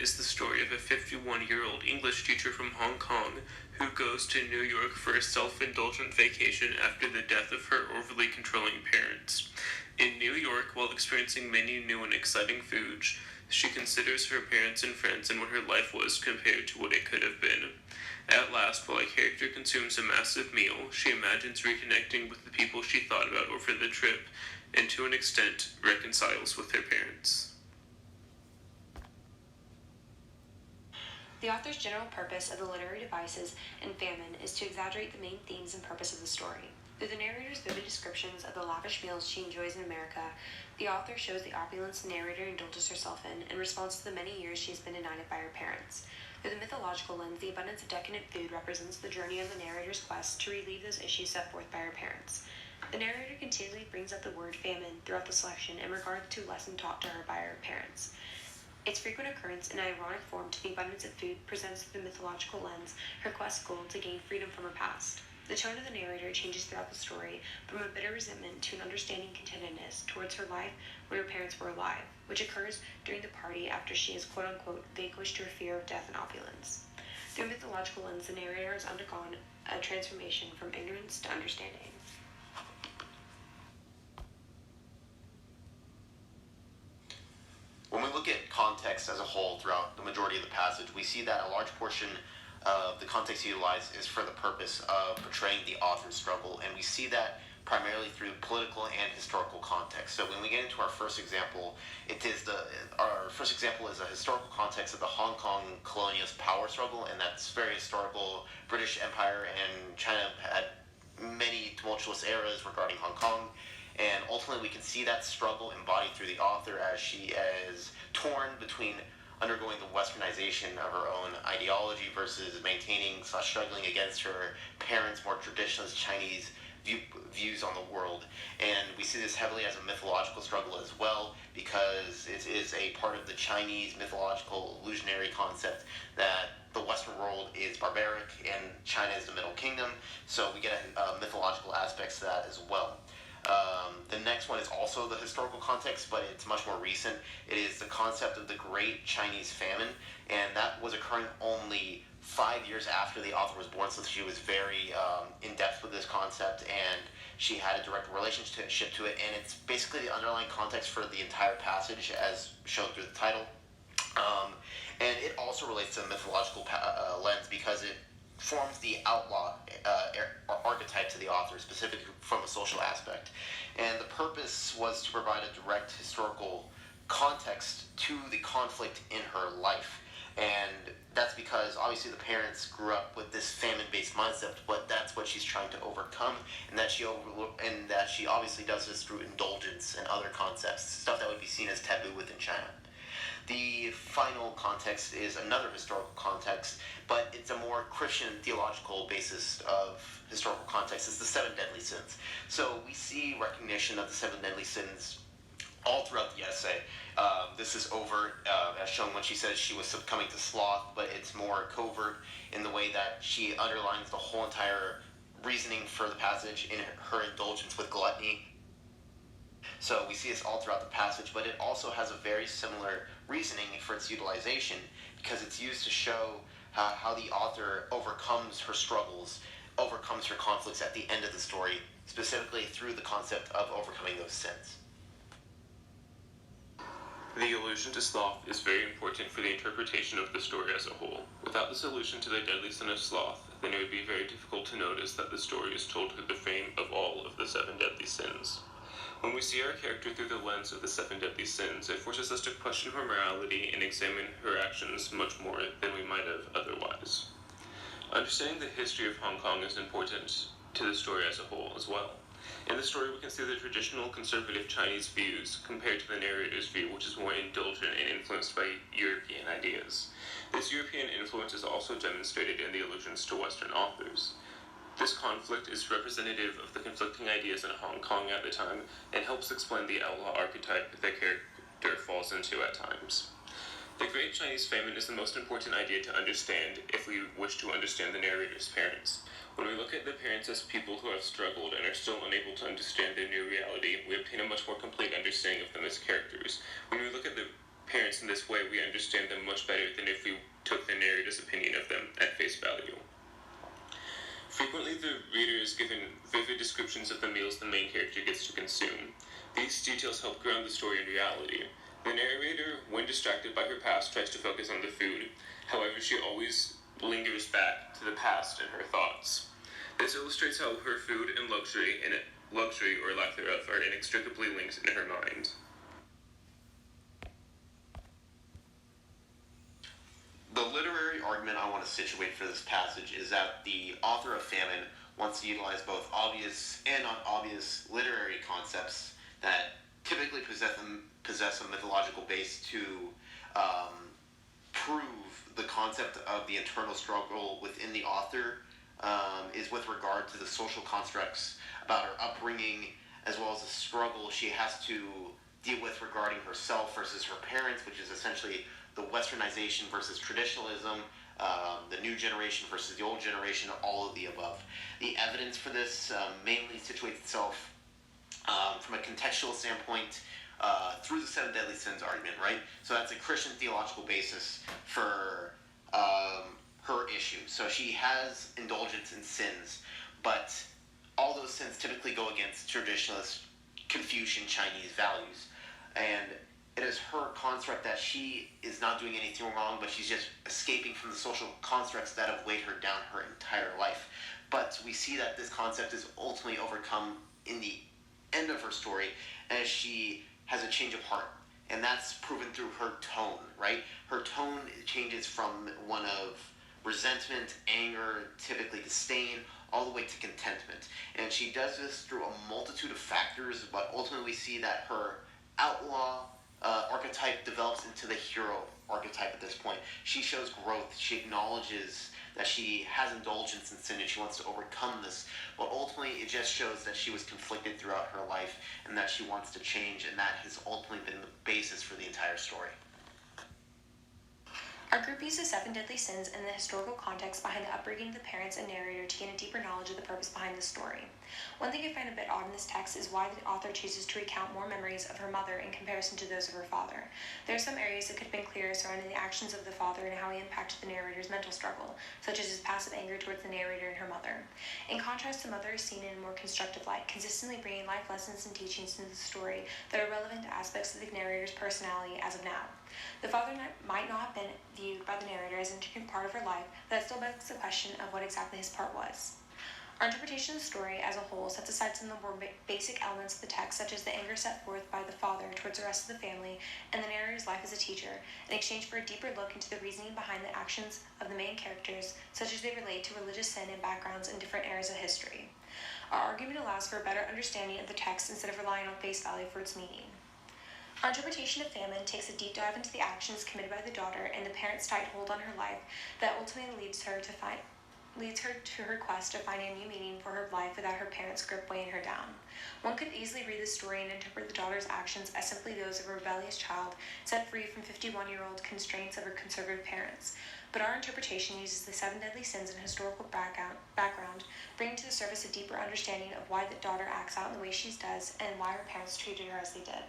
is the story of a 51-year-old English teacher from Hong Kong who goes to New York for a self-indulgent vacation after the death of her overly controlling parents. In New York, while experiencing many new and exciting foods, she considers her parents and friends and what her life was compared to what it could have been. At last, while a character consumes a massive meal, she imagines reconnecting with the people she thought about over the trip, and to an extent, reconciles with her parents. The author's general purpose of the literary devices in Famine is to exaggerate the main themes and purpose of the story. Through the narrator's vivid descriptions of the lavish meals she enjoys in America, the author shows the opulence the narrator indulges herself in response to the many years she has been denied by her parents. Through the mythological lens, the abundance of decadent food represents the journey of the narrator's quest to relieve those issues set forth by her parents. The narrator continually brings up the word famine throughout the selection in regard to a lesson taught to her by her parents. Its frequent occurrence in an ironic form to the abundance of food presents through the mythological lens her quest goal to gain freedom from her past. The tone of the narrator changes throughout the story from a bitter resentment to an understanding contentedness towards her life when her parents were alive, which occurs during the party after she has quote-unquote vanquished her fear of death and opulence. Through a mythological lens, the narrator has undergone a transformation from ignorance to understanding. When we look at context as a whole throughout the majority of the passage, we see that a large portion of the context utilized is for the purpose of portraying the author's struggle, and we see that primarily through political and historical context. So when we get into our first example, our first example is a historical context of the Hong Kong colonialist power struggle, and that's very historical. British Empire and China had many tumultuous eras regarding Hong Kong. And ultimately, we can see that struggle embodied through the author as she is torn between undergoing the westernization of her own ideology versus struggling against her parents' more traditionalist Chinese views on the world. And we see this heavily as a mythological struggle as well, because it is a part of the Chinese mythological illusionary concept that the Western world is barbaric and China is the Middle Kingdom. So we get mythological aspects to that as well. The next one is also the historical context, but it's much more recent. It is the concept of the Great Chinese Famine, and that was occurring only 5 years after the author was born, so she was very in-depth with this concept, and she had a direct relationship to it, and it's basically the underlying context for the entire passage as shown through the title. And it also relates to a mythological lens because it forms the outlaw archetype to the author, specifically from a social aspect. And the purpose was to provide a direct historical context to the conflict in her life. And that's because obviously the parents grew up with this famine-based mindset, but that's what she's trying to overcome, and that she obviously does this through indulgence and other concepts, stuff that would be seen as taboo within China. The final context is another historical context, but it's a more Christian theological basis of historical context. It's the 7 deadly sins. So we see recognition of the 7 deadly sins all throughout the essay. This is overt, as shown when she says she was succumbing to sloth, but it's more covert in the way that she underlines the whole entire reasoning for the passage in her indulgence with gluttony. So we see this all throughout the passage, but it also has a very similar reasoning for its utilization, because it's used to show how the author overcomes her struggles, overcomes her conflicts at the end of the story, specifically through the concept of overcoming those sins. The allusion to sloth is very important for the interpretation of the story as a whole. Without this allusion to the deadly sin of sloth, then it would be very difficult to notice that the story is told through the frame of all of the 7 deadly sins. When we see our character through the lens of the 7 deadly sins, it forces us to question her morality and examine her actions much more than we might have otherwise. Understanding the history of Hong Kong is important to the story as a whole as well. In the story, we can see the traditional conservative Chinese views compared to the narrator's view, which is more indulgent and influenced by European ideas. This European influence is also demonstrated in the allusions to Western authors. This conflict is representative of the conflicting ideas in Hong Kong at the time and helps explain the outlaw archetype the character falls into at times. The Great Chinese Famine is the most important idea to understand if we wish to understand the narrator's parents. When we look at the parents as people who have struggled and are still unable to understand their new reality, we obtain a much more complete understanding of them as characters. When we look at the parents in this way, we understand them much better than if we took the narrator's opinion of them at face value. Frequently, the reader is given vivid descriptions of the meals the main character gets to consume. These details help ground the story in reality. The narrator, when distracted by her past, tries to focus on the food. However, she always lingers back to the past in her thoughts. This illustrates how her food and luxury or lack thereof are inextricably linked in her mind. The literary argument I want to situate for this passage is that the author of Famine wants to utilize both obvious and unobvious literary concepts that typically possess a mythological base to prove the concept of the internal struggle within the author is with regard to the social constructs about her upbringing, as well as the struggle she has to deal with regarding herself versus her parents, which is essentially the westernization versus traditionalism, the new generation versus the old generation, all of the above. The evidence for this mainly situates itself from a contextual standpoint through the Seven Deadly Sins argument, right? So that's a Christian theological basis for her issue. So she has indulgence in sins, but all those sins typically go against traditionalist Confucian Chinese values. And it is her construct that she is not doing anything wrong, but she's just escaping from the social constructs that have weighed her down her entire life. But we see that this concept is ultimately overcome in the end of her story as she has a change of heart. And that's proven through her tone, right? Her tone changes from one of resentment, anger, typically disdain, all the way to contentment. And she does this through a multitude of factors, but ultimately we see that her outlaw archetype develops into the hero archetype at this point. She shows growth. She acknowledges that she has indulgence in sin and she wants to overcome this. But ultimately, it just shows that she was conflicted throughout her life and that she wants to change, and that has ultimately been the basis for the entire story. Our group uses Seven Deadly Sins and the historical context behind the upbringing of the parents and narrator to gain a deeper knowledge of the purpose behind the story. One thing I find a bit odd in this text is why the author chooses to recount more memories of her mother in comparison to those of her father. There are some areas that could have been clearer surrounding the actions of the father and how he impacted the narrator's mental struggle, such as his passive anger towards the narrator and her mother. In contrast, the mother is seen in a more constructive light, consistently bringing life lessons and teachings into the story that are relevant to aspects of the narrator's personality as of now. The father might not have been viewed by the narrator as an integral part of her life, but that still begs the question of what exactly his part was. Our interpretation of the story as a whole sets aside some of the more basic elements of the text, such as the anger set forth by the father towards the rest of the family and the narrator's life as a teacher, in exchange for a deeper look into the reasoning behind the actions of the main characters, such as they relate to religious sin and backgrounds in different eras of history. Our argument allows for a better understanding of the text instead of relying on face value for its meaning. Our interpretation of Famine takes a deep dive into the actions committed by the daughter and the parents' tight hold on her life that ultimately leads her to her quest of finding a new meaning for her life without her parents' grip weighing her down. One could easily read the story and interpret the daughter's actions as simply those of a rebellious child set free from 51-year-old constraints of her conservative parents. But our interpretation uses the Seven Deadly Sins and historical background, bringing to the surface a deeper understanding of why the daughter acts out in the way she does and why her parents treated her as they did.